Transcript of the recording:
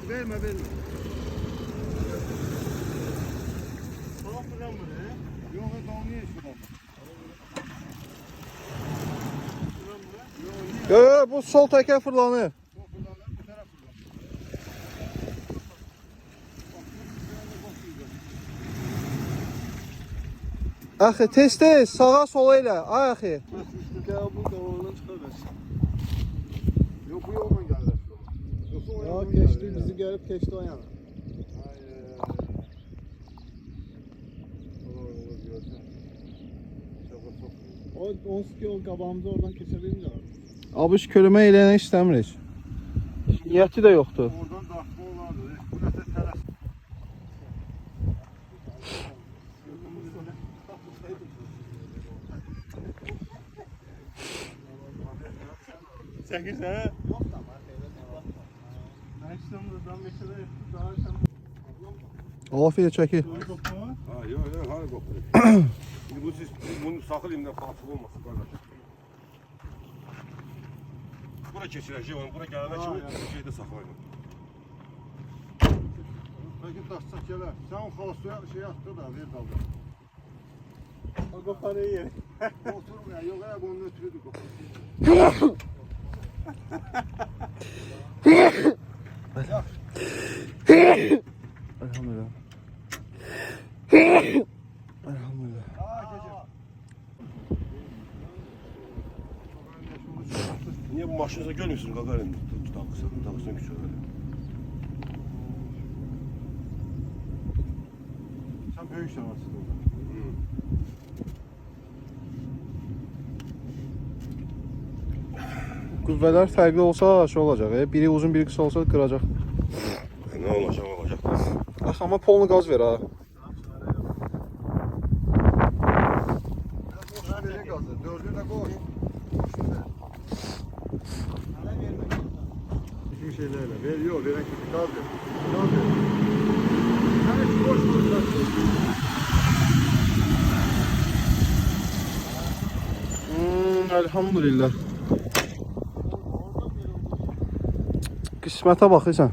Verme. Yo, bu sol teker fırlanır. Axı tez sağa sola elə. Ay axı. Gel bu davandan çıkar versin. Yok bu yoldan geldi. Ya keçdi, bizi görüp keçdi o yana. O onsuz ki o qabağımıza oradan keçebilince var. Abış körümə eləyənə istəmirik. Niyyəti də yoxdur. Oradan daxma olardı. Bu nəsə tələs. Çəkirsən hə? Yox da var, elə nə var. Mən işləmdən meşədə daha işəm. Afiyə çəkir. Ha, yok, hadi koptu. Şimdi bunu sakıl elimden kalkıp olmasın kardeşim. Bura keçireceğim onu, bura gelene kimi şeyde saklayın. Peki taşsak gelir. Sen o xalasuya şey attı da ver dalga. O qoparı yer. Oturma ya, yok ya bunun ötürüdür koptu. Elhamdülillah. Elhamdülillah. Niye bu maşınıza görmüyorsunuz Gagarin? Takısına küçük öyle. Sen büyük şansın orada. Qüvvələr fərqli olsa şey olacaq. Biri uzun, biri qısa olsa qıracaq. Ne olacak olacak. Ax, amma polnu qaz ver ha. Böyle gazı, dördü de koş. Bütün şeylerle veriyor, veren kötü gaz ver. Gaz ver. Sen hiç boş Elhamdülillah. Qismətə baxırsan.